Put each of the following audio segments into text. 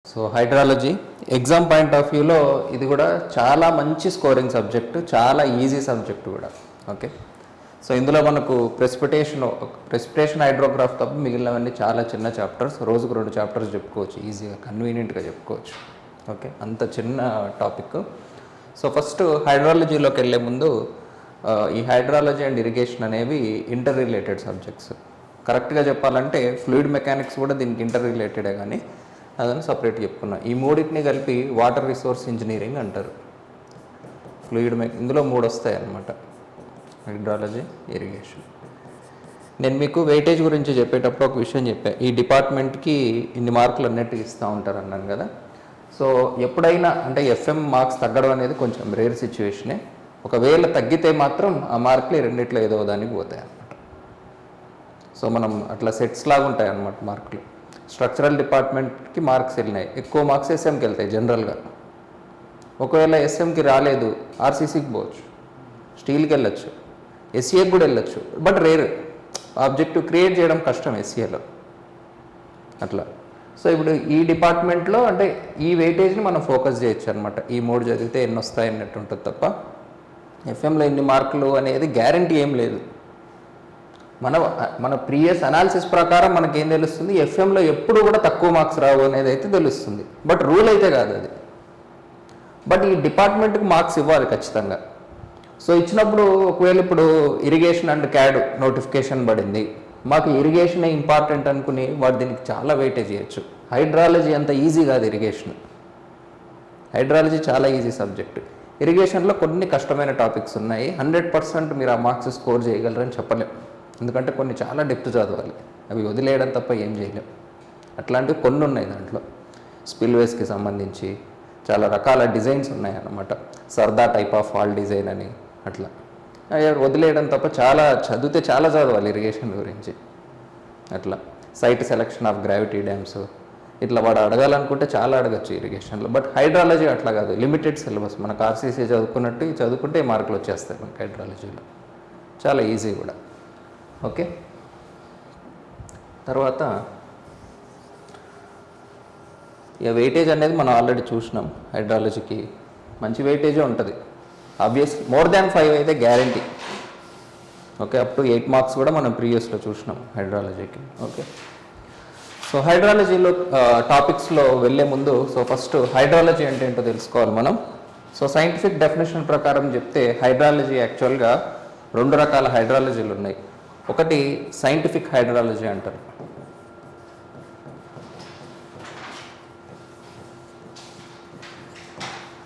So hydrology exam point of వ్యూలో ఇది కూడా చాలా మంచి స్కోరింగ్ సబ్జెక్టు, చాలా ఈజీ సబ్జెక్టు కూడా. ఓకే, సో ఇందులో మనకు ప్రెసిపిటేషన్ హైడ్రోగ్రాఫ్ తప్ప మిగిలినవన్నీ చాలా చిన్న చాప్టర్స్, రోజుకు 2 చాప్టర్స్ చెప్పుకోవచ్చు, ఈజీగా కన్వీనియంట్గా చెప్పుకోవచ్చు. ఓకే, అంత చిన్న టాపిక్. సో ఫస్ట్ హైడ్రాలజీలోకి వెళ్ళే ముందు ఈ హైడ్రాలజీ అండ్ ఇరిగేషన్ అనేవి ఇంటర్ రిలేటెడ్ సబ్జెక్ట్స్. కరెక్ట్గా చెప్పాలంటే ఫ్లూయిడ్ మెకానిక్స్ కూడా దీనికి ఇంటర్ రిలేటెడే, కానీ అదని సపరేట్ చెప్పుకున్నా. ఈ మూడింటిని కలిపి వాటర్ రిసోర్స్ ఇంజనీరింగ్ అంటారు. ఇందులో 3 వస్తాయి అన్నమాట, హైడ్రాలజీ, ఇరిగేషన్. నేను మీకు వెయిటేజ్ గురించి చెప్పేటప్పుడు ఒక విషయం చెప్పా, ఈ డిపార్ట్మెంట్కి ఇన్ని మార్కులు అన్నట్టు ఇస్తూ ఉంటారు అన్నాను కదా. సో ఎప్పుడైనా అంటే ఎఫ్ఎం మార్క్స్ తగ్గడం అనేది కొంచెం రేర్ సిచ్యువేషనే. ఒకవేళ తగ్గితే మాత్రం ఆ మార్కులు రెండిట్లో ఏదో దానికి పోతాయి అన్నమాట. సో మనం అట్లా సెట్స్ లాగా ఉంటాయి అన్నమాట మార్కులు. స్ట్రక్చరల్ డిపార్ట్మెంట్కి మార్క్స్ వెళ్ళినాయి, ఎక్కువ మార్క్స్ ఎస్ఎంకి వెళ్తాయి జనరల్గా. ఒకవేళ ఎస్ఎంకి రాలేదు, ఆర్సీసీకి పోవచ్చు, స్టీల్కి వెళ్ళొచ్చు, ఎస్సీఏకి కూడా వెళ్ళొచ్చు. బట్ రేర్, ఆబ్జెక్టివ్ క్రియేట్ చేయడం కష్టం ఎస్సీఏలో అట్లా. సో ఇప్పుడు ఈ డిపార్ట్మెంట్లో అంటే ఈ వెయిటేజ్ని మనం ఫోకస్ చేయొచ్చు అనమాట. ఈ 3 చదివితే ఎన్ని వస్తాయి అన్నట్టు ఉంటుంది తప్ప ఎఫ్ఎంలో ఎన్ని మార్కులు అనేది గ్యారంటీ ఏం లేదు. మన ప్రీవియస్ అనాలిసిస్ ప్రకారం మనకేం తెలుస్తుంది, ఎఫ్ఎంలో ఎప్పుడు కూడా తక్కువ మార్క్స్ రావు అనేది అయితే తెలుస్తుంది. బట్ రూల్ అయితే కాదు అది. బట్ ఈ డిపార్ట్మెంట్కి మార్క్స్ ఇవ్వాలి ఖచ్చితంగా. సో ఇచ్చినప్పుడు ఒకవేళ ఇప్పుడు ఇరిగేషన్ అండ్ క్యాడ్ నోటిఫికేషన్ పడింది, మాకు ఇరిగేషనే ఇంపార్టెంట్ అనుకుని వాడు దీనికి చాలా వెయిటేజ్ చేయొచ్చు. హైడ్రాలజీ అంత ఈజీ కాదు ఇరిగేషన్. హైడ్రాలజీ చాలా ఈజీ సబ్జెక్ట్. ఇరిగేషన్లో కొన్ని కష్టమైన టాపిక్స్ ఉన్నాయి. 100% మీరు ఆ మార్క్స్ స్కోర్ చేయగలరని చెప్పలేం, ఎందుకంటే కొన్ని చాలా డెప్త్ చదవాలి, అవి వదిలేయడం తప్ప ఏం చేయలేం. అట్లాంటివి కొన్ని ఉన్నాయి దాంట్లో. స్పిల్వేస్కి సంబంధించి చాలా రకాల డిజైన్స్ ఉన్నాయి అన్నమాట. Sarda type of wall design అని అట్లా వదిలేయడం తప్ప చాలా చదివితే చాలా చదవాలి ఇరిగేషన్ గురించి అట్లా. Site selection of gravity dams ఇట్లా వాడు అడగాలనుకుంటే చాలా అడగచ్చు ఇరిగేషన్లో. బట్ హైడ్రాలజీ అట్లా కాదు, లిమిటెడ్ సిలబస్. మనకు ఆర్సీసీ చదువుకున్నట్టు చదువుకుంటే మార్కులు వచ్చేస్తాయి మనకి హైడ్రాలజీలో, చాలా ఈజీ కూడా. ఓకే, తర్వాత ఇక వెయిటేజ్ అనేది మనం ఆల్రెడీ చూసినాం. హైడ్రాలజీకి మంచి వెయిటేజే ఉంటుంది ఆబ్వియస్లీ, more than 5 అయితే guarantee. Okay, up to 8 marks కూడా మనం ప్రీవియస్లో చూసినాం హైడ్రాలజీకి. ఓకే, సో హైడ్రాలజీలో టాపిక్స్లో వెళ్ళే ముందు సో ఫస్ట్ హైడ్రాలజీ అంటే ఏంటో తెలుసుకోవాలి మనం. సో సైంటిఫిక్ డెఫినేషన్ ప్రకారం చెప్తే హైడ్రాలజీ యాక్చువల్గా 2 రకాల హైడ్రాలజీలు ఉన్నాయి. ఒకటి సైంటిఫిక్ హైడ్రాలజీ అంటారు.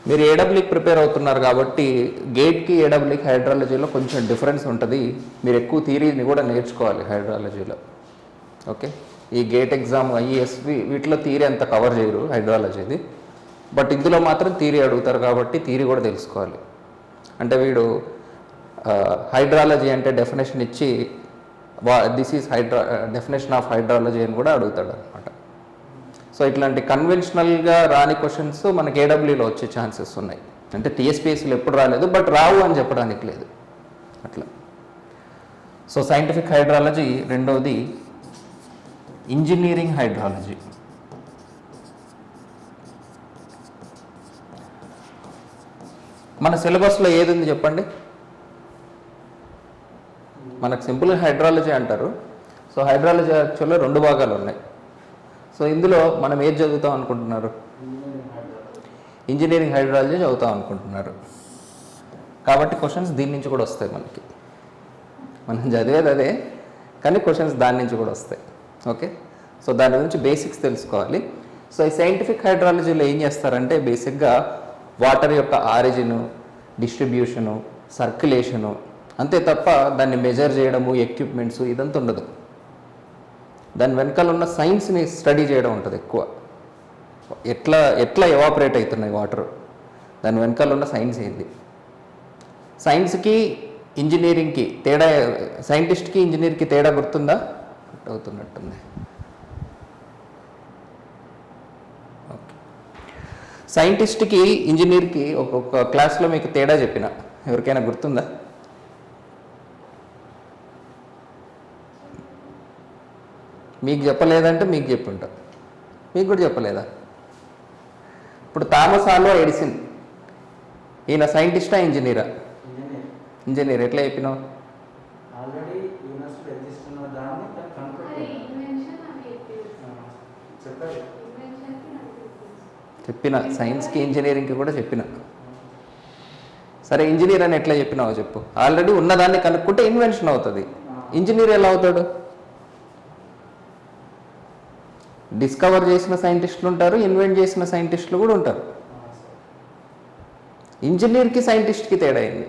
మీరు ఏడబ్ల్యూకి ప్రిపేర్ అవుతున్నారు కాబట్టి గేట్కి ఏడబ్ల్యూకి హైడ్రాలజీలో కొంచెం డిఫరెన్స్ ఉంటుంది. మీరు ఎక్కువ థియరీని కూడా నేర్చుకోవాలి హైడ్రాలజీలో. ఓకే, ఈ గేట్ ఎగ్జామ్, ఐఈఎస్వి వీటిలో థియరీ అంత కవర్ చేయరు హైడ్రాలజీది. బట్ ఇందులో మాత్రం థియరీ అడుగుతారు కాబట్టి థియరీ కూడా తెలుసుకోవాలి. అంటే వీడు హైడ్రాలజీ అంటే డెఫినేషన్ ఇచ్చి this is definition of hydrology అని కూడా అడుగుతాడు అనమాట. సో ఇట్లాంటి కన్వెన్షనల్గా రాని క్వశ్చన్స్ మనకి ఏడబ్ల్యూలో వచ్చే ఛాన్సెస్ ఉన్నాయి. అంటే టీఎస్పీఎస్సీలో ఎప్పుడు రాలేదు, బట్ రావు అని చెప్పడానికి లేదు అట్లా. So scientific hydrology. రెండవది ఇంజనీరింగ్ హైడ్రాలజీ. మన సిలబస్లో ఏది ఉంది చెప్పండి? మనకు సింపుల్గా హైడ్రాలజీ అంటారు. సో హైడ్రాలజీ యాక్చువల్గా 2 భాగాలు ఉన్నాయి. సో ఇందులో మనం ఏది చదువుతాం అనుకుంటున్నారు? ఇంజనీరింగ్ హైడ్రాలజీ చదువుతాం అనుకుంటున్నారు కాబట్టి క్వశ్చన్స్ దీని నుంచి కూడా వస్తాయి మనకి. మనం చదివేది అదే, కానీ క్వశ్చన్స్ దాని నుంచి కూడా వస్తాయి. ఓకే, సో దాని గురించి బేసిక్స్ తెలుసుకోవాలి. సో ఈ సైంటిఫిక్ హైడ్రాలజీలో ఏం చేస్తారంటే బేసిక్గా వాటర్ యొక్క ఆరిజిను, డిస్ట్రిబ్యూషను, సర్క్యులేషను అంతే తప్ప దాన్ని మెజర్ చేయడము, ఎక్విప్మెంట్స్ ఇదంతా ఉండదు. దాని వెనకాల ఉన్న సైన్స్ని స్టడీ చేయడం ఉంటుంది ఎక్కువ. ఎట్లా ఎవాపరేట్ అవుతున్నాయి వాటర్, దాని వెనకాల ఉన్న సైన్స్ ఏంది. సైన్స్కి ఇంజనీరింగ్కి తేడా, సైంటిస్ట్కి ఇంజనీర్కి తేడా గుర్తుందా? అవుతున్నట్టుంది. ఓకే, సైంటిస్ట్కి ఇంజనీర్కి ఒక్కొక్క క్లాస్లో మీకు తేడా చెప్పిన, ఎవరికైనా గుర్తుందా? మీకు చెప్పలేదంటే మీకు చెప్పుంటా, మీకు కూడా చెప్పలేదా? ఇప్పుడు థామస్ ఆల్వా ఎడిసన్ ఈయన సైంటిస్టా ఇంజనీరా? ఇంజనీర్. ఎట్లా చెప్పినావు? చెప్పిన సైన్స్కి ఇంజనీరింగ్కి కూడా చెప్పిన. సరే ఇంజనీర్ అని ఎట్లా చెప్పినావో చెప్పు. ఆల్రెడీ ఉన్నదాన్ని కనుక్కుంటే ఇన్వెన్షన్ అవుతుంది. ఇంజనీర్ ఎలా అవుతాడు? డిస్కవర్ చేసిన సైంటిస్టులు ఉంటారు, ఇన్వెంట్ చేసిన సైంటిస్టులు కూడా ఉంటారు. ఇంజనీర్కి సైంటిస్ట్కి తేడా అయింది.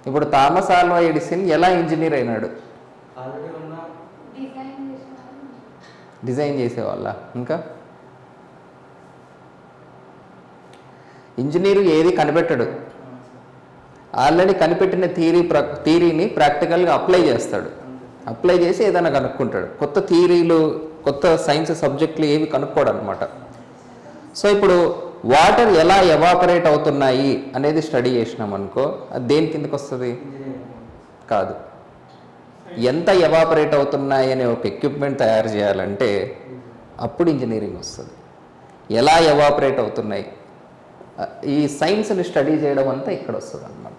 ఇప్పుడు థామస్ ఆల్వా ఎడిసన్ ఎలా ఇంజనీర్ అయినాడు? డిజైన్ చేసేవాళ్ళ. ఇంకా ఇంజనీరు ఏది కనిపెట్టడు, ఆల్రెడీ కనిపెట్టిన థియరీని ప్రాక్టికల్గా అప్లై చేస్తాడు. అప్లై చేసి ఏదైనా కనుక్కుంటాడు. కొత్త థియరీలు, కొత్త సైన్స్ సబ్జెక్టులు ఏవి కనుక్కోడు అనమాట. సో ఇప్పుడు వాటర్ ఎలా ఎవాపరేట్ అవుతున్నాయి అనేది స్టడీ చేసినాం అనుకో, అది దేని కిందకి వస్తుంది? కాదు. ఎంత ఎవాపరేట్ అవుతున్నాయి అనే ఒక ఎక్విప్మెంట్ తయారు చేయాలంటే అప్పుడు ఇంజనీరింగ్ వస్తుంది. ఎలా ఎవాపరేట్ అవుతున్నాయి, ఈ సైన్స్ని స్టడీ చేయడం అంతా ఇక్కడ వస్తుంది అనమాట.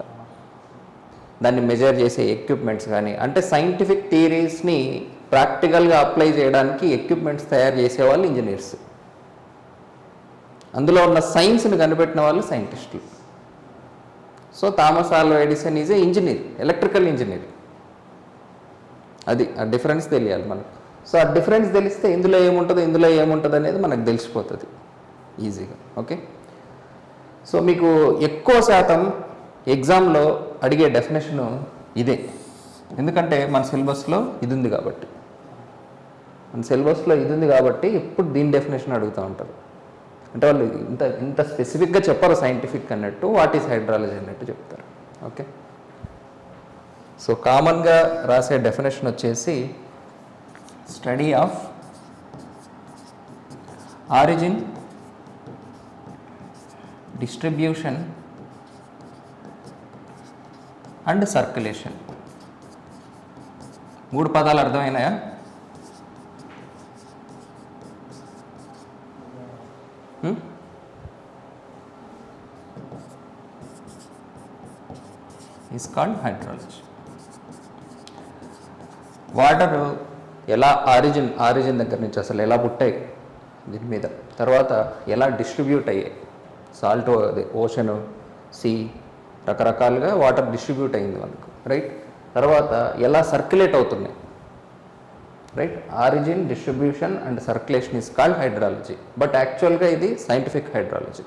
దాన్ని మెజర్ చేసే ఎక్విప్మెంట్స్ కానీ, అంటే సైంటిఫిక్ థియరీస్ని ప్రాక్టికల్గా అప్లై చేయడానికి ఎక్విప్మెంట్స్ తయారు చేసేవాళ్ళు ఇంజనీర్స్. అందులో ఉన్న సైన్స్ని కనిపెట్టిన వాళ్ళు సైంటిస్టులు. So Thomas Alva Edison is a engineer, electrical engineer. అది ఆ డిఫరెన్స్ తెలియాలి మనకు. సో ఆ డిఫరెన్స్ తెలిస్తే ఇందులో ఏముంటుందో ఇందులో ఏముంటుంది అనేది మనకు తెలిసిపోతుంది ఈజీగా. ఓకే. సో మీకు ఎక్కువ శాతం ఎగ్జామ్లో అడిగే డెఫినేషను ఇదే. ఎందుకంటే మన సిలబస్లో ఇది ఉంది కాబట్టి, ఎప్పుడు దీని డెఫినేషన్ అడుగుతూ ఉంటారు. అంటే వాళ్ళు ఇంత స్పెసిఫిక్గా చెప్పరు సైంటిఫిక్ అన్నట్టు, వాట్ ఈస్ హైడ్రాలజీ అన్నట్టు చెప్తారు. ఓకే. సో కామన్గా రాసే డెఫినేషన్ వచ్చేసి study of origin, distribution and circulation. 3 పదాలు అర్థమైనాయా? Is called hydrology. వాటర్ ఎలా ఆరిజిన్ దగ్గర నుంచి అసలు ఎలా పుట్టాయి దీని మీద, తర్వాత ఎలా డిస్ట్రిబ్యూట్ అయ్యాయి, సాల్ట్ ఓషన్, సీ, రకరకాలుగా వాటర్ డిస్ట్రిబ్యూట్ అయింది మనకు, రైట్. తర్వాత ఎలా సర్క్యులేట్ అవుతున్నాయి, right. Origin, distribution and circulation is called hydrology. But యాక్చువల్గా ఇది సైంటిఫిక్ హైడ్రాలజీ.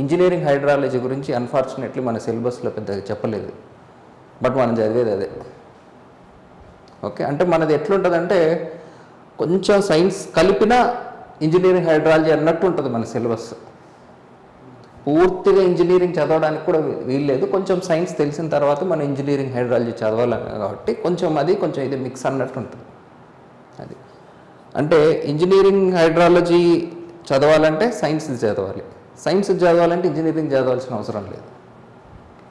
ఇంజనీరింగ్ హైడ్రాలజీ గురించి అన్ఫార్చునేట్లీ మన సిలబస్లో పెద్దగా చెప్పలేదు, బట్ మనం చదివేది అదే. ఓకే. అంటే మనది ఎట్లుంటుందంటే కొంచెం సైన్స్ కలిపిన ఇంజనీరింగ్ హైడ్రాలజీ అన్నట్టు ఉంటుంది మన సిలబస్. పూర్తిగా ఇంజనీరింగ్ చదవడానికి కూడా వీల్లేదు. కొంచెం సైన్స్ తెలిసిన తర్వాత మనం ఇంజనీరింగ్ హైడ్రాలజీ చదవాలని కాబట్టి కొంచెం ఇది మిక్స్ అన్నట్టు ఉంటుంది. అది అంటే ఇంజనీరింగ్ హైడ్రాలజీ చదవాలంటే సైన్స్ చదవాలంటే ఇంజనీరింగ్ చదవాల్సిన అవసరం లేదు.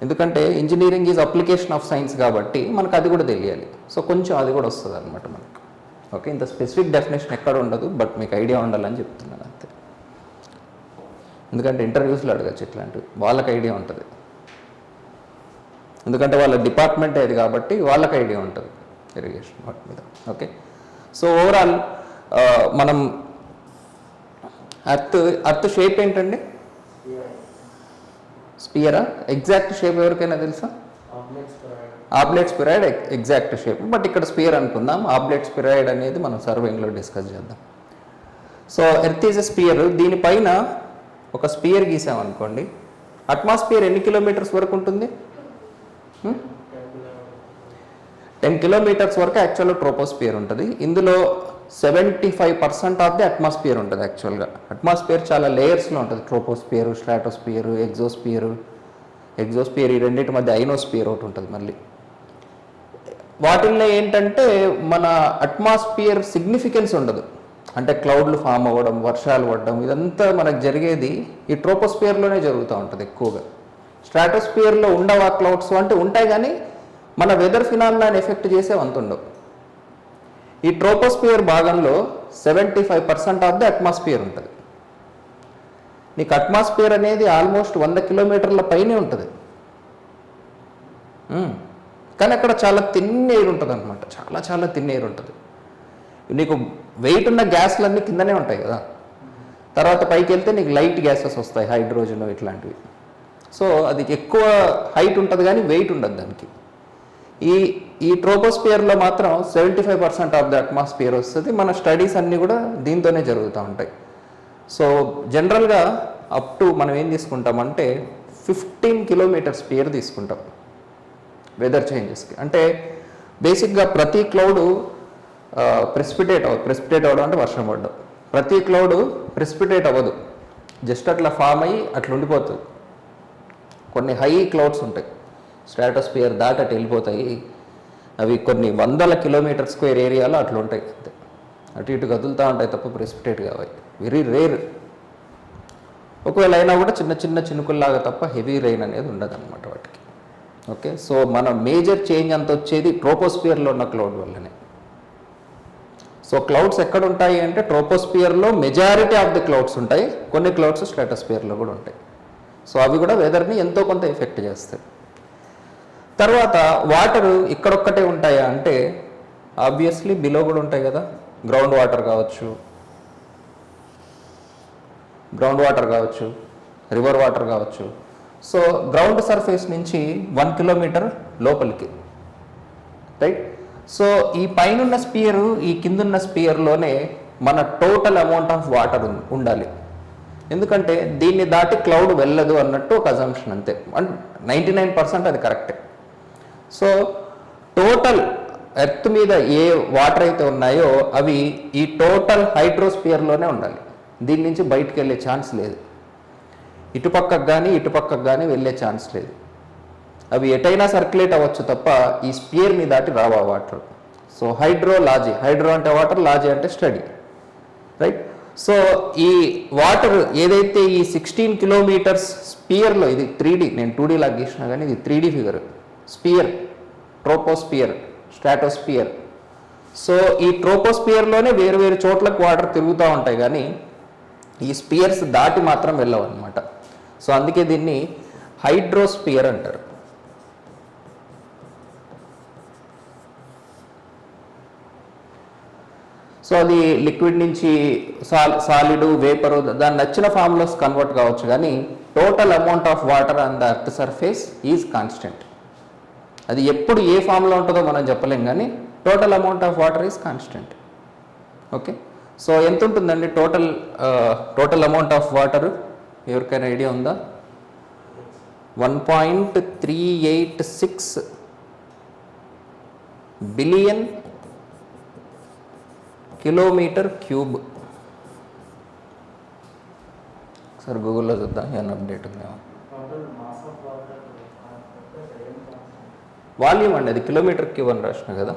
ఎందుకంటే engineering is application of science కాబట్టి మనకు అది కూడా తెలియాలి. సో కొంచెం అది కూడా వస్తుంది అనమాట మనకు. ఓకే. ఇంత స్పెసిఫిక్ డెఫినేషన్ ఎక్కడ ఉండదు, బట్ మీకు ఐడియా ఉండాలని చెప్తున్నాను అంతే. ఎందుకంటే ఇంటర్వ్యూస్లో అడగచ్చు ఇట్లాంటివి, వాళ్ళకి ఐడియా ఉంటుంది. ఎందుకంటే వాళ్ళ డిపార్ట్మెంట్ అది కాబట్టి వాళ్ళకి ఐడియా ఉంటుంది ఇరిగేషన్ వాటి మీద. ఓకే. సో ఓవరాల్ మనం అర్త్ షేప్ ఏంటండి? స్పియరా? ఎగ్జాక్ట్ షేప్ ఎవరికైనా తెలుసా? Oblate spheroid exact shape, but ఇక్కడ స్పియర్ అనుకుందాం. ఆబ్లేట్ స్పిరాయిడ్ అనేది మనం సర్వేయింగ్లో డిస్కస్ చేద్దాం. So earth is a sphere. దీనిపైన ఒక స్పియర్ గీసామనుకోండి, అట్మాస్ఫియర్ ఎన్ని కిలోమీటర్స్ వరకు ఉంటుంది? 10 కిలోమీటర్స్ వరకు యాక్చువల్గా ట్రోపోస్పియర్ ఉంటుంది. ఇందులో 75% ఆఫ్ ది అట్మాస్ఫియర్ ఉంటుంది. యాక్చువల్గా అట్మాస్ఫియర్ చాలా లేయర్స్లో ఉంటుంది. ట్రోపోస్పియర్, స్ట్రాటోస్పియర్, ఎగ్జోస్పియర్ ఈ రెండింటి మధ్య ఐనోస్పియర్ ఒకటి ఉంటుంది. మళ్ళీ వాటిల్లో ఏంటంటే మన అట్మాస్ఫియర్ సిగ్నిఫికెన్స్ ఉండదు. అంటే క్లౌడ్లు ఫామ్ అవ్వడం, వర్షాలు పడడం, ఇదంతా మనకు జరిగేది ఈ ట్రోపోస్పియర్లోనే జరుగుతూ ఉంటుంది ఎక్కువగా. స్ట్రాటోస్పియర్లో ఉండవు ఆ క్లౌడ్స్, అంటే ఉంటాయి కానీ మన వెదర్ ఫినామినాని ఎఫెక్ట్ చేసేవి అంత ఉండవు. ఈ ట్రోపోస్పియర్ భాగంలో 75% ఆఫ్ ది అట్మాస్ఫియర్ ఉంటుంది. నీకు అట్మాస్ఫియర్ అనేది ఆల్మోస్ట్ 100 కిలోమీటర్ల పైనే ఉంటుంది. కానీ అక్కడ చాలా థిన్ ఎయిర్ ఉంటుంది అనమాట, చాలా చాలా థిన్ ఎయిర్ ఉంటుంది. నీకు వెయిట్ ఉన్న గ్యాస్లన్నీ కిందనే ఉంటాయి కదా, తర్వాత పైకి వెళ్తే నీకు లైట్ గ్యాసెస్ వస్తాయి, హైడ్రోజన్ ఇట్లాంటివి. సో అది ఎక్కువ హైట్ ఉంటుంది కానీ వెయిట్ ఉండదు దానికి. ఈ ట్రోపోస్పియర్లో మాత్రం 75% ఆఫ్ ద అట్మాస్ఫియర్ వస్తుంది. మన స్టడీస్ అన్నీ కూడా దీంతోనే జరుగుతూ ఉంటాయి. సో జనరల్గా అప్ టు మనం ఏం తీసుకుంటామంటే 15 కిలోమీటర్స్ స్పియర్ తీసుకుంటాం వెదర్ చేంజెస్కి. అంటే బేసిక్గా ప్రతి క్లౌడ్ ప్రెసిపిటేట్ అవ్వడం అంటే వర్షం పడ్డం. ప్రతి క్లౌడ్ ప్రెసిపిటేట్ అవ్వదు, జస్ట్ అట్లా ఫామ్ అయ్యి అట్లా ఉండిపోతుంది. కొన్ని హై క్లౌడ్స్ ఉంటాయి, స్ట్రాటోస్పియర్ దాటి అటు వెళ్ళిపోతాయి. అవి కొన్ని 100 కిలోమీటర్ స్క్వేర్ ఏరియాలో అట్లా ఉంటాయి, అంతే. అటు ఇటు కదులుతూ ఉంటాయి తప్ప ప్రెసిపిటేట్ కావాలి, వెరీ రేర్. ఒకవేళ అయినా కూడా చిన్న చిన్న చినుకుల్లాగా తప్ప హెవీ రెయిన్ అనేది ఉండదు అనమాట వాటికి. ఓకే, సో మన మేజర్ చేంజ్ అంత వచ్చేది ట్రోపోస్పియర్లో ఉన్న క్లౌడ్ వల్లనే. సో క్లౌడ్స్ ఎక్కడ ఉంటాయి అంటే ట్రోపోస్పియర్లో మెజారిటీ ఆఫ్ ది క్లౌడ్స్ ఉంటాయి, కొన్ని క్లౌడ్స్ స్ట్రాటోస్పియర్లో కూడా ఉంటాయి. సో అవి కూడా వెదర్ని ఎంతో కొంత ఎఫెక్ట్ చేస్తాయి. తర్వాత వాటర్ ఇక్కడొక్కటే ఉంటాయా అంటే ఆబ్వియస్లీ బిలో కూడా ఉంటాయి కదా. గ్రౌండ్ వాటర్ కావచ్చు, రివర్ వాటర్ కావచ్చు. సో గ్రౌండ్ సర్ఫేస్ నుంచి 1 కిలోమీటర్ లోపలికి, రైట్. సో ఈ పైనున్న స్పియర్, ఈ కిందున్న స్పియర్లోనే మన టోటల్ అమౌంట్ ఆఫ్ వాటర్ ఉండాలి. ఎందుకంటే దీన్ని దాటి క్లౌడ్ వెళ్ళదు అన్నట్టు ఒక అజంప్షన్, అంతే. 99% అది కరెక్టే. సో టోటల్ ఎర్త్ మీద ఏ వాటర్ అయితే ఉన్నాయో అవి ఈ టోటల్ హైడ్రోస్పియర్లోనే ఉండాలి. దీని నుంచి బయటకు వెళ్ళే ఛాన్స్ లేదు, ఇటుపక్కకు కానీ వెళ్ళే ఛాన్స్ లేదు. అవి ఎటైనా సర్క్యులేట్ అవ్వచ్చు తప్ప ఈ స్పియర్ని దాటి రావా వాటర్. సో హైడ్రో అంటే వాటర్, లాజీ అంటే స్టడీ, రైట్. సో ఈ వాటర్ ఏదైతే ఈ 16 కిలోమీటర్స్ స్పియర్లో, ఇది 3D, నేను 2D లాగా గీసినా కానీ ఇది 3D figure. Sphere, troposphere, stratosphere. So ఈ ట్రోపోస్పియర్లోనే వేరు వేరు చోట్లకు వాటర్ తిరుగుతూ ఉంటాయి కానీ ఈ స్పియర్స్ దాటి మాత్రం వెళ్ళవు అనమాట. సో అందుకే దీన్ని హైడ్రోస్పియర్ అంటారు. సో అది లిక్విడ్ నుంచి సాలిడ్, వేపరు, దాని నచ్చిన ఫామ్లోస్ కన్వర్ట్ కావచ్చు కానీ total amount of water on the earth surface is constant. అది ఎప్పుడు ఏ ఫామ్లో ఉంటుందో మనం చెప్పలేం కానీ total amount of water is constant. Okay, so ఎంత ఉంటుందండి టోటల్ అమౌంట్ ఆఫ్ వాటర్? ఎవరికైనా ఐడియా ఉందా? 1.386 బిలియన్ కిలోమీటర్ క్యూబ్. సార్ గూగుల్లో చూద్దాం ఏమైనా అప్డేట్ ఉందేమో. వాల్యూమ్ అండి, అది కిలోమీటర్ క్యూబ్ అని రాసిన కదా.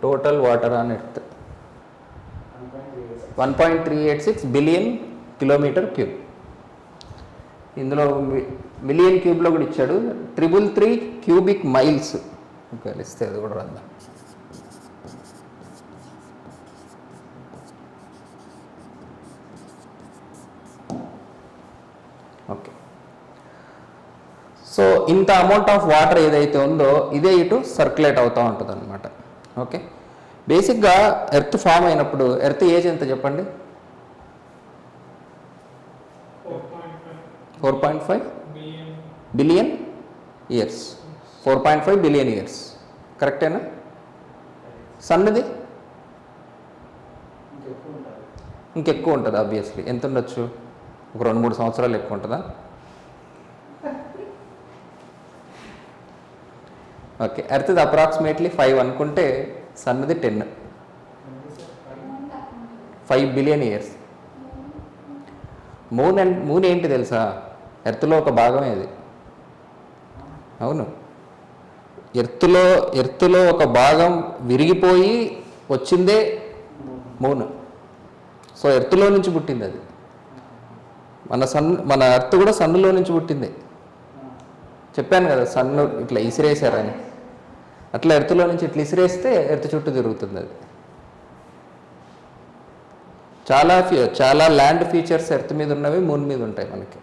Total water on earth 1.386 billion kilometre cube. ఇందులో మిలియన్ క్యూబ్లో కూడా ఇచ్చాడు. 333 క్యూబిక్ మైల్స్ కలిస్తే అది కూడా రాద్దాం. ఓకే, సో ఇంత అమౌంట్ ఆఫ్ వాటర్ ఏదైతే ఉందో ఇదే ఇటు సర్క్యులేట్ అవుతూ ఉంటుంది అనమాట. ఓకే, బేసిక్గా ఎర్త్ ఫామ్ అయినప్పుడు ఎర్త్ ఏజ్ ఎంత చెప్పండి? 4.5 బిలియన్ ఇయర్స్. 4.5 బిలియన్ ఇయర్స్ కరెక్టేనా? సన్నది ఇంకెక్కువ ఉంటుంది ఆబ్వియస్లీ. ఎంత ఉండొచ్చు? ఒక 2-3 సంవత్సరాలు ఎక్కువ ఉంటుందా? ఓకే, ఎర్త్ది అప్రాక్సిమేట్లీ 5 అనుకుంటే సన్నది 10. 5 బిలియన్ ఇయర్స్. మూన్ ఏంటి తెలుసా? ఎర్త్లో ఒక భాగమే అది. అవును, ఎర్త్లో ఒక భాగం విరిగిపోయి వచ్చిందే మూన్. సో ఎర్త్లో నుంచి పుట్టింది అది. మన ఎర్త్ కూడా సన్నులో నుంచి పుట్టింది. చెప్పాను కదా, సన్ను ఇట్లా ఇసిరేశారని. అట్లా ఎర్త్లో నుంచి ఇట్లా ఇసిరేస్తే ఎర్త్ చుట్టూ తిరుగుతుంది అది. చాలా ల్యాండ్ ఫీచర్స్ ఎర్త్ మీద ఉన్నవి మూన్ మీద ఉంటాయి మనకి.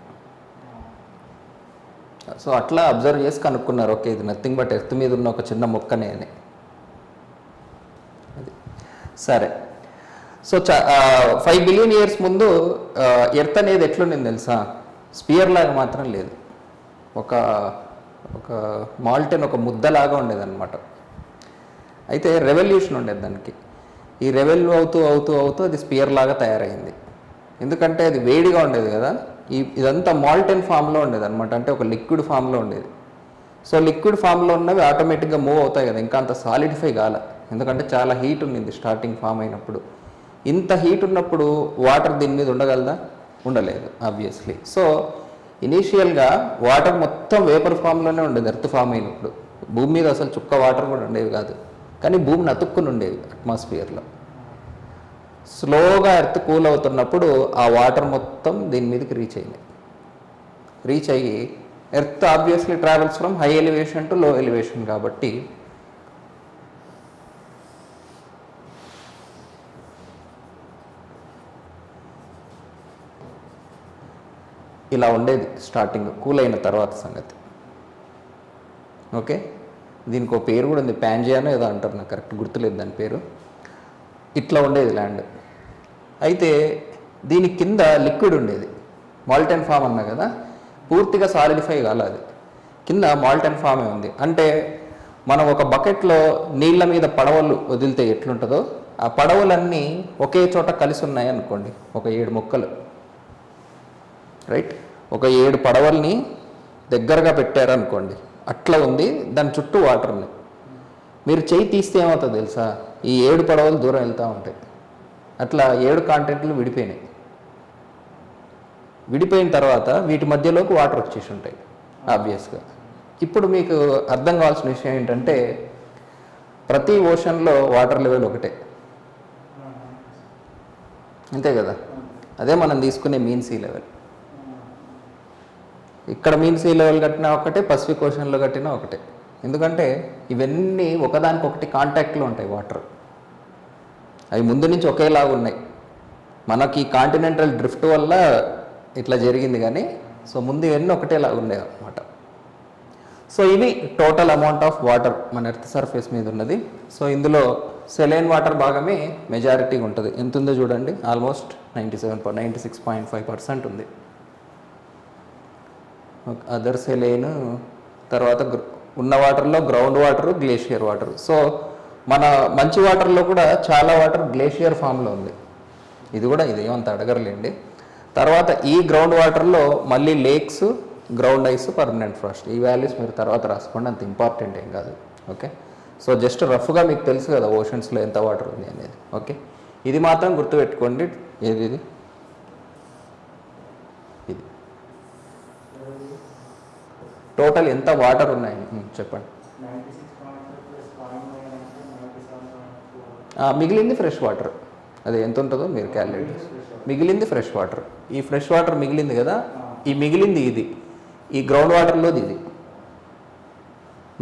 సో అట్లా అబ్జర్వ్ చేసి కనుక్కున్నారు, ఓకే ఇది నథింగ్ బట్ ఎర్త్ మీద ఉన్న ఒక చిన్న మొక్కనే అని. అది సరే. సో 5 బిలియన్ ఇయర్స్ ముందు ఎర్త్ అనేది ఎట్లుండింది తెలుసా? స్పియర్ లాగా మాత్రం లేదు, ఒక మాల్టెన్, ఒక ముద్దలాగా ఉండేదన్నమాట. అయితే రెవల్యూషన్ ఉండేది దానికి. ఈ రెవెల్యూ అవుతూ అవుతూ అవుతూ అది స్పియర్ లాగా తయారైంది. ఎందుకంటే అది వేడిగా ఉండేది కదా, ఇదంతా మాల్టెన్ ఫామ్లో ఉండేది అనమాట, అంటే ఒక లిక్విడ్ ఫామ్లో ఉండేది. సో లిక్విడ్ ఫామ్లో ఉన్నవి ఆటోమేటిక్గా మూవ్ అవుతాయి కదా, ఇంకా అంత సాలిడిఫై కాలే, ఎందుకంటే చాలా హీట్ ఉండింది స్టార్టింగ్ ఫామ్ అయినప్పుడు. ఇంత హీట్ ఉన్నప్పుడు వాటర్ దీని మీద ఉండగలదా? ఉండలేదు ఆబ్వియస్లీ. సో ఇనీషియల్గా వాటర్ మొత్తం వేపర్ ఫామ్లోనే ఉండేది ఎర్త్ ఫామ్ అయినప్పుడు. భూమి మీద అసలు చుక్క వాటర్ కూడా ఉండేవి కాదు, కానీ భూమిని అతుక్కుని ఉండేవి అట్మాస్ఫియర్లో. స్లోగా ఎర్త్ కూల్ అవుతున్నప్పుడు ఆ వాటర్ మొత్తం దీని మీదకి రీచ్ అయ్యి earth obviously travels from high elevation to లో ఎలివేషన్ కాబట్టి ఇలా ఉండేది స్టార్టింగ్, కూల్ అయిన తర్వాత సంగతి. ఓకే, దీనికి ఒక పేరు కూడా ఉంది, ప్యాంజియానో ఏదో అంటారు, నాకు కరెక్ట్ గుర్తులేదు దాని పేరు. ఇట్లా ఉండేది ల్యాండ్. అయితే దీని కింద లిక్విడ్ ఉండేది, మాల్టెన్ ఫామ్ అన్నా కదా, పూర్తిగా సాలిడిఫై కాలేదు, కింద మాల్టెన్ ఫామే ఉంది. అంటే మనం ఒక బకెట్లో నీళ్ళ మీద పడవలు వదిలితే ఎట్లుంటుందో, ఆ పడవలన్నీ ఒకే చోట కలిసి ఉన్నాయి అనుకోండి, ఒక 7 మొక్కలు, రైట్, ఒక 7 పడవల్ని దగ్గరగా పెట్టారనుకోండి, అట్లా ఉంది. దాని చుట్టూ వాటర్ ఉన్నాయి. మీరు చెయ్యి తీస్తే ఏమవుతుంది తెలుసా? ఈ 7 పడవలు దూరం వెళ్తూ ఉంటాయి. అట్లా 7 కాంటినెంట్లు విడిపోయిన తర్వాత వీటి మధ్యలోకి వాటర్ వచ్చేసి ఉంటాయి ఆబ్వియస్గా. ఇప్పుడు మీకు అర్థం కావాల్సిన విషయం ఏంటంటే, ప్రతి ఓషన్లో వాటర్ లెవెల్ ఒకటే, అంతే కదా? అదే మనం తీసుకునే మీన్ సీ లెవెల్. ఇక్కడ మీన్ సీ లెవెల్ కట్టినా ఒకటే, పసిఫిక్ ఓషన్లో కట్టినా ఒకటే. ఎందుకంటే ఇవన్నీ ఒకదానికొకటి కాంటాక్ట్లో ఉంటాయి వాటర్, అవి ముందు నుంచి ఒకేలాగా ఉన్నాయి. మనకి కాంటినెంటల్ డ్రిఫ్ట్ వల్ల ఇట్లా జరిగింది కానీ, సో ముందు ఇవన్నీ ఒకటేలాగా ఉండేవి అన్నమాట. సో ఇది టోటల్ అమౌంట్ ఆఫ్ వాటర్ మన ఎర్త్ సర్ఫేస్ మీద ఉన్నది. సో ఇందులో సెలైన్ వాటర్ భాగమే మెజారిటీగా ఉంటుంది. ఎంత ఉందో చూడండి, ఆల్మోస్ట్ 96.5% ఉంది. అదర్ సెలైన్ తర్వాత ఉన్న వాటర్లో ground water, glacier water. So మన మంచి వాటర్లో కూడా చాలా వాటర్ గ్లేషియర్ ఫామ్లో ఉంది. ఇది కూడా ఇదేమంత అడగరలేండి. తర్వాత ఈ గ్రౌండ్ వాటర్లో మళ్ళీ lakes, ground ice, permanent Frost, ఈ వాల్యూస్ మీరు తర్వాత రాసుకోండి, అంత ఇంపార్టెంట్ ఏం కాదు. ఓకే, సో జస్ట్ రఫ్గా మీకు తెలుసు కదా ఓషన్స్లో ఎంత వాటర్ ఉంది అనేది. ఓకే, ఇది మాత్రం గుర్తుపెట్టుకోండి. ఏది ఇది టోటల్ ఎంత వాటర్ ఉన్నాయి చెప్పండి. మిగిలింది ఫ్రెష్ వాటర్, అది ఎంత ఉంటుందో మీరు క్యాలిక్యులేట్ చేసి. మిగిలింది ఫ్రెష్ వాటర్. ఈ ఫ్రెష్ వాటర్ మిగిలింది కదా, ఈ మిగిలింది ఇది, ఈ గ్రౌండ్ వాటర్లోది ఇది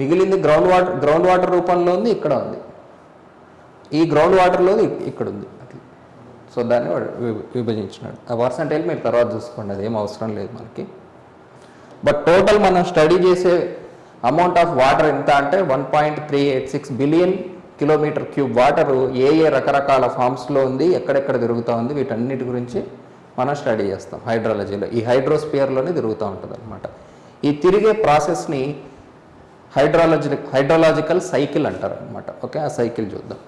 మిగిలింది. గ్రౌండ్ వాటర్ రూపంలో ఉంది, ఇక్కడ ఉంది. ఈ గ్రౌండ్ వాటర్లోది ఇక్కడ ఉంది. సో దాన్ని విభజించినాడు. ఆ పర్సెంటేజ్ మీరు తర్వాత చూసుకోండి, అదేం అవసరం లేదు మనకి. బట్ టోటల్ మనం స్టడీ చేసే అమౌంట్ ఆఫ్ వాటర్ ఎంత అంటే 1.386 బిలియన్ కిలోమీటర్ క్యూబ్ వాటరు ఏ రకరకాల ఫామ్స్లో ఉంది, ఎక్కడెక్కడ తిరుగుతూ ఉంది, వీటన్నిటి గురించి మనం స్టడీ చేస్తాం హైడ్రాలజీలో. ఈ హైడ్రోస్పియర్లోనే తిరుగుతూ ఉంటుంది అనమాట. ఈ తిరిగే ప్రాసెస్ని హైడ్రాలజికల్ సైకిల్ అంటారు అనమాట. ఓకే, ఆ సైకిల్ చూద్దాం.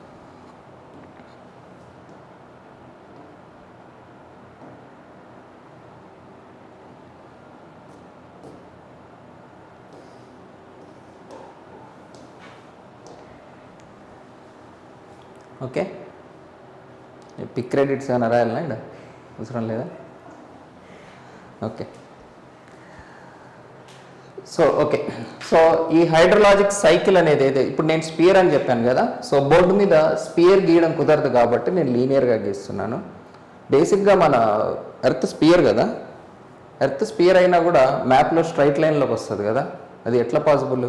ఓకే, పిక్ క్రెడిట్స్ ఏమైనా రాయాలన్నా ఇక్కడ అవసరం లేదా? Okay, okay. సో ఈ హైడ్రోలాజిక్ సైకిల్ అనేది ఏదో ఇప్పుడు నేను స్పియర్ అని చెప్పాను కదా. సో బోర్డు మీద స్పియర్ గీయడం కుదరదు కాబట్టి నేను లీనియర్గా గీస్తున్నాను. బేసిక్గా మన ఎర్త్ స్పియర్ కదా, ఎర్త్ స్పియర్ అయినా కూడా మ్యాప్లో స్ట్రైట్ లైన్లోకి వస్తుంది కదా, అది ఎట్లా పాసిబుల్?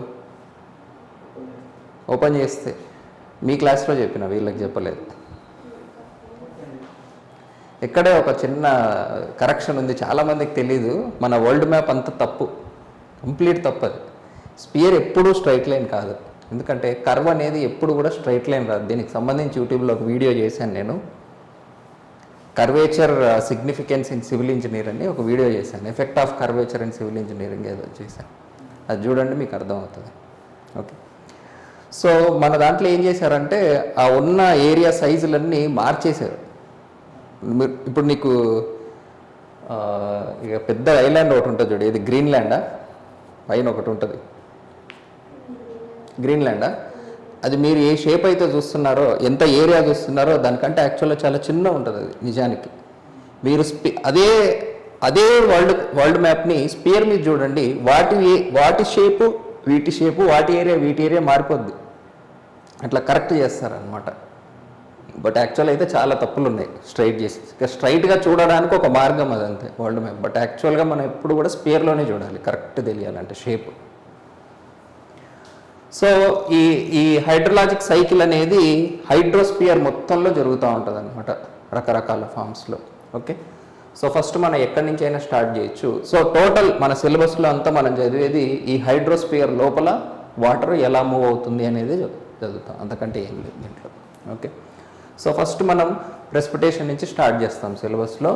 ఓపెన్ చేస్తే మీ క్లాస్లో చెప్పిన, వీళ్ళకి చెప్పలేదు. ఇక్కడే ఒక చిన్న కరెక్షన్ ఉంది, చాలామందికి తెలీదు. మన వరల్డ్ మ్యాప్ అంత తప్పు, కంప్లీట్ తప్పు. అది స్పియర్ ఎప్పుడూ స్ట్రైట్ లైన్ కాదు, ఎందుకంటే కర్వ్ అనేది ఎప్పుడు కూడా స్ట్రైట్ లైన్ రాదు. దీనికి సంబంధించి యూట్యూబ్లో ఒక వీడియో చేశాను నేను, curvature significance in civil engineer అని ఒక వీడియో చేశాను. Effect of curvature in civil engineering ఏదో చేశాను, అది చూడండి మీకు అర్థమవుతుంది. ఓకే, సో మన దాంట్లో ఏం చేశారంటే ఆ ఉన్న ఏరియా సైజులన్నీ మార్చేశారు. ఇప్పుడు నీకు ఇక పెద్ద ఐలాండ్ ఒకటి ఉంటుంది చూడు, ఇది గ్రీన్లాండా, పైన ఒకటి ఉంటుంది గ్రీన్లాండా, అది మీరు ఏ షేప్ అయితే చూస్తున్నారో, ఎంత ఏరియా చూస్తున్నారో దానికంటే యాక్చువల్గా చాలా చిన్న ఉంటుంది అది నిజానికి. మీరు అదే వరల్డ్ మ్యాప్ని స్పియర్ మీద చూడండి, వాటి షేపు వీటి షేపు, వాటి ఏరియా మారిపోద్ది, అట్లా కరెక్ట్ చేస్తారనమాట. బట్ యాక్చువల్ అయితే చాలా తప్పులు ఉన్నాయి స్ట్రైట్ చేసి. స్ట్రైట్గా చూడడానికి ఒక మార్గం అదంతే వరల్డ్ మ్యాప్, బట్ యాక్చువల్గా మనం ఎప్పుడు కూడా స్పియర్లోనే చూడాలి కరెక్ట్ తెలియాలంటే షేప్. సో ఈ హైడ్రలాజిక్ సైకిల్ అనేది హైడ్రోస్పియర్ మొత్తంలో జరుగుతూ ఉంటుంది అనమాట, రకరకాల ఫామ్స్లో. ఓకే, సో ఫస్ట్ మనం ఎక్కడి నుంచి అయినా స్టార్ట్ చేయొచ్చు. సో టోటల్ మన సిలబస్లో అంతా మనం చదివేది ఈ హైడ్రోస్పియర్ లోపల వాటర్ ఎలా మూవ్ అవుతుంది అనేది చదువుతాం, అంతకంటే ఏం లేదు దీంట్లో. ఓకే, సో ఫస్ట్ మనం ప్రెసిపిటేషన్ నుంచి స్టార్ట్ చేస్తాం సిలబస్లో.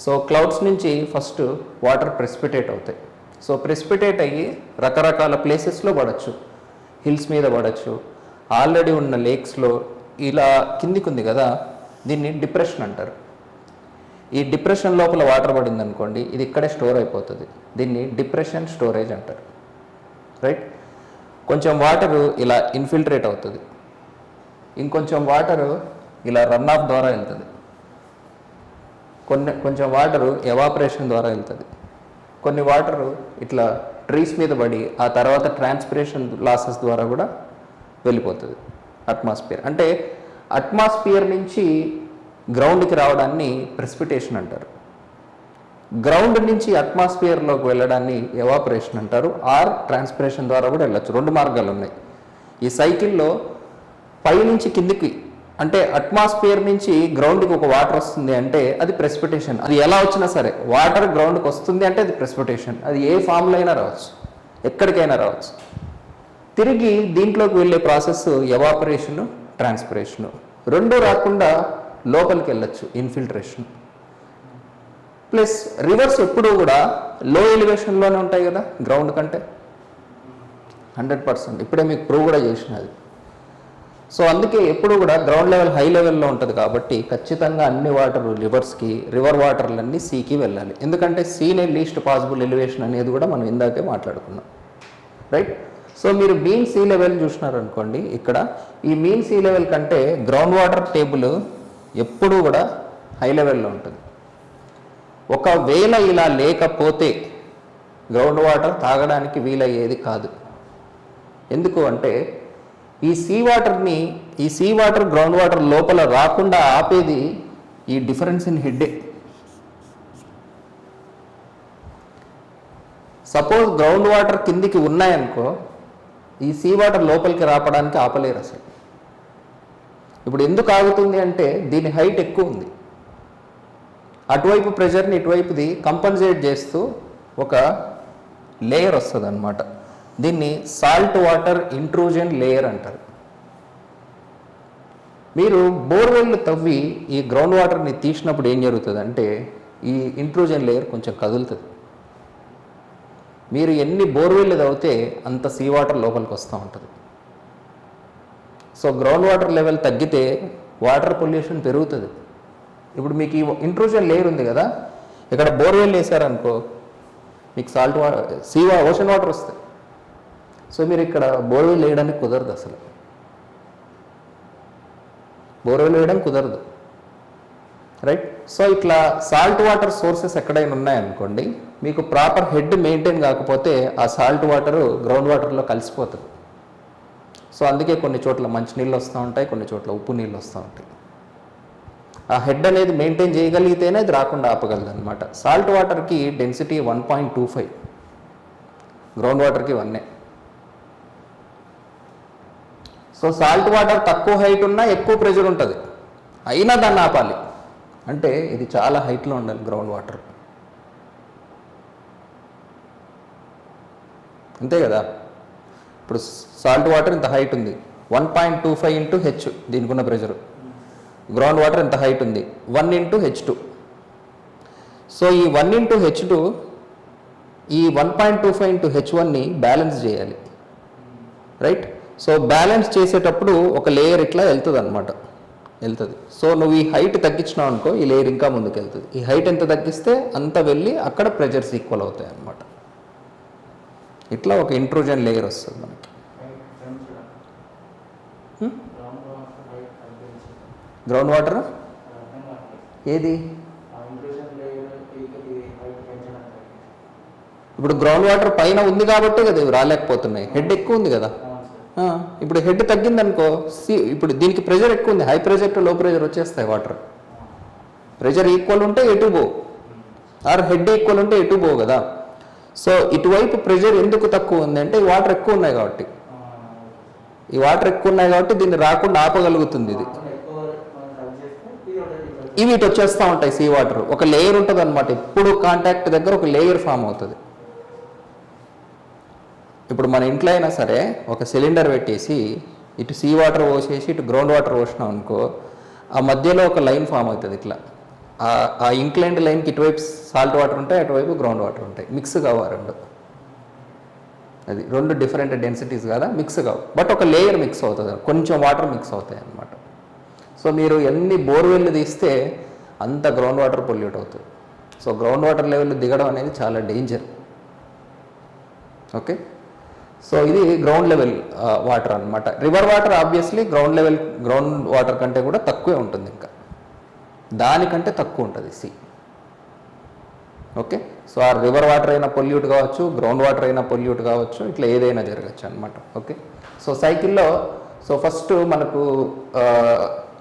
సో క్లౌడ్స్ నుంచి ఫస్ట్ వాటర్ ప్రెసిపిటేట్ అవుతాయి. సో ప్రెసిపిటేట్ అయ్యి రకరకాల ప్లేసెస్లో పడవచ్చు, హిల్స్ మీద పడవచ్చు, ఆల్రెడీ ఉన్న లేక్స్లో, ఇలా కిందికి ఉంది కదా దీన్ని డిప్రెషన్ అంటారు. ఈ డిప్రెషన్ లోపల వాటర్ పడింది అనుకోండి, ఇది ఇక్కడే స్టోర్ అయిపోతుంది, దీన్ని డిప్రెషన్ స్టోరేజ్ అంటారు. రైట్, కొంచెం వాటరు ఇలా ఇన్ఫిల్ట్రేట్ అవుతుంది, ఇంకొంచెం వాటరు ఇలా రన్ ఆఫ్ ద్వారా వెళ్తుంది, కొంచెం వాటరు ఎవాపరేషన్ ద్వారా వెళ్తుంది, కొన్ని వాటరు ఇట్లా ట్రీస్ మీద పడి ఆ తర్వాత ట్రాన్స్పిరేషన్ లాసెస్ ద్వారా కూడా వెళ్ళిపోతుంది అట్మాస్ఫియర్. అంటే అట్మాస్ఫియర్ నుంచి గ్రౌండ్కి రావడాన్ని ప్రెసిపిటేషన్ అంటారు, గ్రౌండ్ నుంచి అట్మాస్ఫియర్లోకి వెళ్ళడాన్ని ఎవాపరేషన్ అంటారు, ఆర్ ట్రాన్స్పిరేషన్ ద్వారా కూడా వెళ్ళచ్చు. రెండు మార్గాలు ఉన్నాయి ఈ సైకిల్లో. పైనుంచి కిందికి అంటే అట్మాస్ఫియర్ నుంచి గ్రౌండ్కి ఒక వాటర్ వస్తుంది అంటే అది ప్రెసిపిటేషన్. అది ఎలా వచ్చినా సరే వాటర్ గ్రౌండ్కి వస్తుంది అంటే అది ప్రెసిపిటేషన్. అది ఏ ఫామ్లో అయినా రావచ్చు, ఎక్కడికైనా రావచ్చు. తిరిగి దీంట్లోకి వెళ్ళే ప్రాసెస్ ఎవాపరేషను, ట్రాన్స్పిరేషను. రెండు రాకుండా లోపలికి వెళ్ళచ్చు, ఇన్ఫిల్ట్రేషన్. ప్లస్ రివర్స్ ఎప్పుడూ కూడా లో ఎలివేషన్లోనే ఉంటాయి కదా గ్రౌండ్ కంటే, 100%. ఇప్పుడే మీకు ప్రూవ్ కూడా చేసినది. సో అందుకే ఎప్పుడు కూడా గ్రౌండ్ లెవెల్ హై లెవెల్లో ఉంటుంది కాబట్టి ఖచ్చితంగా అన్ని వాటర్ రివర్స్కి, రివర్ వాటర్లన్నీ సీకి వెళ్ళాలి. ఎందుకంటే సీనే లీస్ట్ పాసిబుల్ ఎలివేషన్ అనేది కూడా మనం ఇందాకే మాట్లాడుకున్నాం. రైట్, సో మీరు మీన్ సీ లెవెల్ చూసినారనుకోండి, ఇక్కడ ఈ మీన్ సీ లెవెల్ కంటే గ్రౌండ్ వాటర్ టేబుల్ ఎప్పుడూ కూడా హై లెవెల్లో ఉంటుంది. ఒకవేళ ఇలా లేకపోతే గ్రౌండ్ వాటర్ తాగడానికి వీలయ్యేది కాదు. ఎందుకు అంటే ఈ సీ వాటర్ గ్రౌండ్ వాటర్ లోపల రాకుండా ఆపేది ఈ డిఫరెన్స్ ఇన్ హెడ్డే. సపోజ్ గ్రౌండ్ వాటర్ కిందికి ఉన్నాయనుకో, ఈ సీ వాటర్ లోపలికి రాపడానికి ఆపలేరు అసలు. ఇప్పుడు ఎందుకు ఆగుతుంది అంటే దీని హైట్ ఎక్కువ ఉంది, అటువైపు ప్రెషర్ని ఇటువైపుది కంపన్సేట్ చేస్తూ ఒక లేయర్ వస్తుంది అనమాట. దీన్ని సాల్ట్ వాటర్ ఇంట్రూజన్ లేయర్ అంటారు. మీరు బోర్వెల్ తవ్వి ఈ గ్రౌండ్ వాటర్ని తీసినప్పుడు ఏం జరుగుతుంది అంటే ఈ ఇంట్రూజన్ లేయర్ కొంచెం కదులుతుంది. మీరు ఎన్ని బోర్వెల్ తవ్వితే అంత సీ వాటర్ లోపలికి వస్తూ ఉంటుంది. సో గ్రౌండ్ వాటర్ లెవెల్ తగ్గితే వాటర్ పొల్యూషన్ పెరుగుతుంది. ఇప్పుడు మీకు ఈ ఇంట్రూజన్ లేయర్ ఉంది కదా, ఇక్కడ బోర్వెల్ వేసారనుకో మీకు సాల్ట్ వాటర్ ఓషన్ వాటర్ వస్తాయి. సో మీరు ఇక్కడ బోర్వెల్ వేయడానికి కుదరదు, అసలు బోర్వెల్ వేయడం కుదరదు. రైట్, సో ఇట్లా సాల్ట్ వాటర్ సోర్సెస్ ఎక్కడైనా ఉన్నాయనుకోండి, మీకు ప్రాపర్ హెడ్ మెయింటైన్ కాకపోతే ఆ సాల్ట్ వాటరు గ్రౌండ్ వాటర్లో కలిసిపోతుంది. సో అందుకే కొన్ని చోట్ల మంచినీళ్ళు వస్తూ ఉంటాయి, కొన్ని చోట్ల ఉప్పు నీళ్ళు వస్తూ ఉంటాయి. ఆ హెడ్ అనేది మెయింటైన్ చేయగలిగితేనే అది రాకుండా ఆపగలదు అనమాట. సాల్ట్ వాటర్కి డెన్సిటీ 1.25, గ్రౌండ్ వాటర్కి 1. సో సాల్ట్ వాటర్ తక్కువ హైట్ ఉన్నా ఎక్కువ ప్రెషర్ ఉంటుంది, అయినా దాన్ని ఆపాలి అంటే ఇది చాలా హైట్లో ఉండాలి గ్రౌండ్ వాటర్, అంతే కదా. ఇప్పుడు సాల్ట్ వాటర్ ఇంత హైట్ ఉంది, 1.25 ఇంటూ హెచ్ దీనికి ఉన్న ప్రెషర్. గ్రౌండ్ వాటర్ ఇంత హైట్ ఉంది, 1 ఇంటూ H2. సో ఈ 1 ఇంటూ H2 ఈ 1.25 ఇంటూ H1ని బ్యాలెన్స్ చేయాలి, రైట్. సో బ్యాలెన్స్ చేసేటప్పుడు ఒక లేయర్ ఇట్లా వెళ్తుంది అనమాట, వెళ్తుంది. సో నువ్వు ఈ హైట్ తగ్గించినావు అనుకో, ఈ లేయర్ ఇంకా ముందుకు వెళ్తుంది. ఈ హైట్ ఎంత తగ్గిస్తే అంత వెళ్ళి అక్కడ ప్రెషర్స్ ఈక్వల్ అవుతాయి అన్నమాట. ఇట్లా ఒక ఇంట్రూజన్ లేయర్ వస్తుంది మనకి. గ్రౌండ్ వాటర్ ఏది ఇప్పుడు గ్రౌండ్ వాటర్ పైన ఉంది కాబట్టి కదా ఇవి రాలేకపోతున్నాయి, హెడ్ ఎక్కువ ఉంది కదా. ఇప్పుడు హెడ్ తగ్గిందనుకో, ఇప్పుడు దీనికి ప్రెషర్ ఎక్కువ ఉంది, హై ప్రెషర్ టు లో ప్రెషర్ వచ్చేస్తాయి వాటర్. ప్రెషర్ ఈక్వల్ ఉంటే ఎటు పో, ఆర్ హెడ్ ఈక్వల్ ఉంటే ఎటు పో కదా. సో ఇటువైపు ప్రెషర్ ఎందుకు తక్కువ ఉంది అంటే ఈ వాటర్ ఎక్కువ ఉన్నాయి కాబట్టి, ఈ వాటర్ ఎక్కువ ఉన్నాయి కాబట్టి దీన్ని రాకుండా ఆపగలుగుతుంది ఇది. ఇవి ఇటు వచ్చేస్తూ ఉంటాయి సీ వాటర్, ఒక లేయర్ ఉంటుంది అనమాట. ఎప్పుడు కాంటాక్ట్ దగ్గర ఒక లేయర్ ఫామ్ అవుతుంది. ఇప్పుడు మన ఇంట్లో అయినా సరే ఒక సిలిండర్ పెట్టేసి ఇటు సీ వాటర్ పోసేసి ఇటు గ్రౌండ్ వాటర్ పోసినాం అనుకో, ఆ మధ్యలో ఒక లైన్ ఫామ్ అవుతుంది ఇట్లా. ఆ ఇంక్లైన్డ్ లైన్కి ఇటువైపు సాల్ట్ వాటర్ ఉంటాయి, అటువైపు గ్రౌండ్ వాటర్ ఉంటాయి, మిక్స్ కావు రెండు. అది రెండు డిఫరెంట్ డెన్సిటీస్ కదా, మిక్స్ కావు, బట్ ఒక లేయర్ మిక్స్ అవుతుంది, కొంచెం వాటర్ మిక్స్ అవుతాయి అన్నమాట. సో మీరు ఎన్ని బోర్వెల్ తీస్తే అంత గ్రౌండ్ వాటర్ పొల్యూట్ అవుతుంది. సో గ్రౌండ్ వాటర్ లెవెల్ దిగడం అనేది చాలా డేంజర్. ఓకే, సో ఇది గ్రౌండ్ లెవెల్ వాటర్ అనమాట. River water obviously ground water కంటే కూడా తక్కువే ఉంటుంది, ఇంకా దానికంటే తక్కువ ఉంటుంది సీ. ఓకే, సో ఆ రివర్ వాటర్ అయినా పొల్యూట్ కావచ్చు, గ్రౌండ్ వాటర్ అయినా పొల్యూట్ కావచ్చు, ఇట్లా ఏదైనా జరగచ్చు అనమాట. ఓకే, సో సైకిల్లో సో ఫస్ట్ మనకు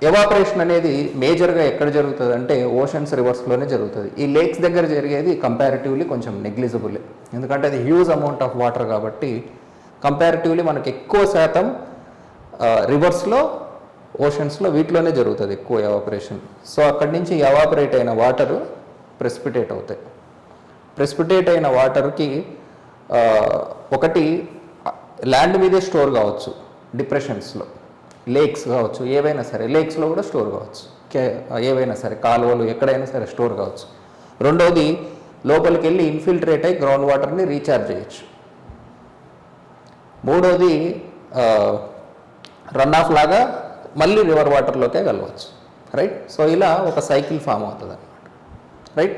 ఎవాపరేషన్ అనేది మేజర్గా ఎక్కడ జరుగుతుంది అంటే ఓషన్స్, రివర్స్లోనే జరుగుతుంది. ఈ లేక్స్ దగ్గర జరిగేది కంపారిటివ్లీ కొంచెం నెగ్లిజిబుల్, ఎందుకంటే అది హ్యూజ్ అమౌంట్ ఆఫ్ వాటర్ కాబట్టి కంపారిటివ్లీ మనకి ఎక్కువ శాతం రివర్స్లో, ఓషన్స్లో వీటిలోనే జరుగుతుంది ఎక్కువ ఎవాపరేషన్. సో అక్కడి నుంచి ఎవాపరేట్ అయిన వాటరు ప్రెసిపిటేట్ అవుతాయి. ప్రెసిపిటేట్ అయిన వాటర్కి ఒకటి ల్యాండ్ మీదే స్టోర్ కావచ్చు, డిప్రెషన్స్లో, లేక్స్ కావచ్చు, ఏవైనా సరే లేక్స్లో కూడా స్టోర్ కావచ్చు, ఏవైనా సరే కాలువలు ఎక్కడైనా సరే స్టోర్ కావచ్చు. రెండోది లోపలికి వెళ్ళి ఇన్ఫిల్ట్రేట్ అయ్యి గ్రౌండ్ వాటర్ని రీఛార్జ్ చేయొచ్చు. మూడోది రన్ ఆఫ్ లాగా మళ్ళీ రివర్ వాటర్లోకే వెళ్ళవచ్చు, రైట్. సో ఇలా ఒక సైకిల్ ఫామ్ అవుతుంది అనమాట, రైట్.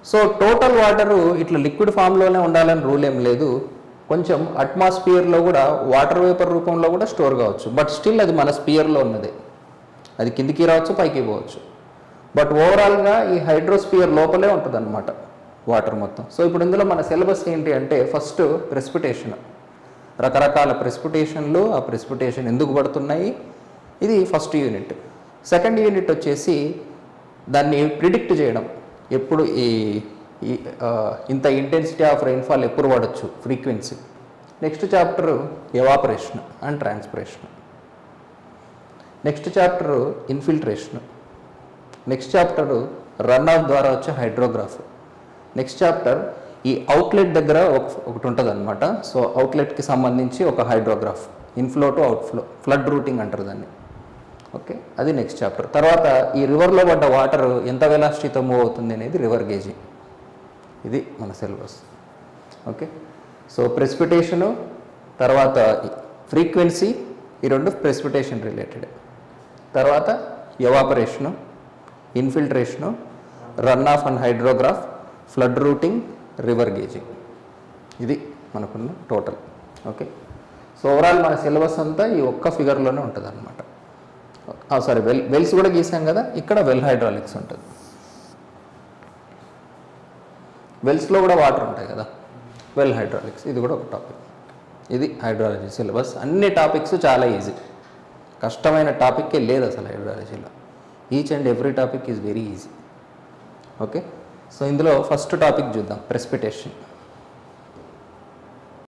సో టోటల్ వాటరు ఇట్లా లిక్విడ్ ఫామ్లోనే ఉండాలని రూల్ ఏం లేదు. కొంచెం అట్మాస్ఫియర్లో కూడా వాటర్ వేపర్ రూపంలో కూడా స్టోర్ కావచ్చు, బట్ స్టిల్ అది మన స్పియర్లో ఉన్నది, అది కిందికి రావచ్చు, పైకి పోవచ్చు. బట్ ఓవరాల్గా ఈ హైడ్రోస్పియర్ లోపలే ఉంటుంది అనమాట వాటర్ మొత్తం. సో ఇప్పుడు ఇందులో మన సిలబస్ ఏంటి అంటే ఫస్ట్ ప్రెసిపిటేషన్, రకరకాల ప్రెసిపిటేషన్లు, ఆ ప్రెసిపిటేషన్ ఎందుకు పడుతున్నాయి, ఇది ఫస్ట్ యూనిట్. సెకండ్ యూనిట్ వచ్చేసి దాన్ని ప్రిడిక్ట్ చేయడం, ఎప్పుడు ఇంత ఇంటెన్సిటీ ఆఫ్ రెయిన్ఫాల్ ఎప్పుడు పడవచ్చు, frequency. Next chapter evaporation and transpiration. Next chapter infiltration. Next chapter run off ద్వారా వచ్చే హైడ్రోగ్రాఫ్. నెక్స్ట్ చాప్టర్ ఈ అవుట్లెట్ దగ్గర ఒకటి ఉంటుంది అనమాట. సో అవుట్లెట్కి సంబంధించి ఒక hydrograph, inflow to outflow, flood routing అంటారు దాన్ని. ఓకే, అది నెక్స్ట్ చాప్టర్. తర్వాత ఈ రివర్లో పడ్డ వాటర్ ఎంత వెలాసిటీతో మూవ్ అవుతుంది అనేది రివర్ గేజింగ్. ఇది మన సిలబస్. ఓకే, సో ప్రెసిపిటేషను, తర్వాత ఫ్రీక్వెన్సీ, ఈ రెండు ప్రెసిపిటేషన్ రిలేటెడ్. తర్వాత evaporation, infiltration, run off and hydrograph, flood routing, river gauging. ఇది మనకున్న టోటల్. ఓకే, సో ఓవరాల్ మన సిలబస్ అంతా ఈ ఒక్క ఫిగర్లోనే ఉంటుంది అనమాట. సారీ, వెల్స్ కూడా గీసాం కదా, ఇక్కడ వెల్ హైడ్రాలిక్స్ ఉంటుంది. వెల్స్లో కూడా వాటర్ ఉంటాయి కదా, వెల్ హైడ్రాలిక్స్, ఇది కూడా ఒక టాపిక్. ఇది హైడ్రాలజీ సిలబస్. అన్ని టాపిక్స్ చాలా ఈజీ, కష్టమైన టాపిక్కే లేదు అసలు హైడ్రాలజీలో. Each and every topic is very easy. Okay, so ఇందులో ఫస్ట్ టాపిక్ చూద్దాం, ప్రెసిపిటేషన్.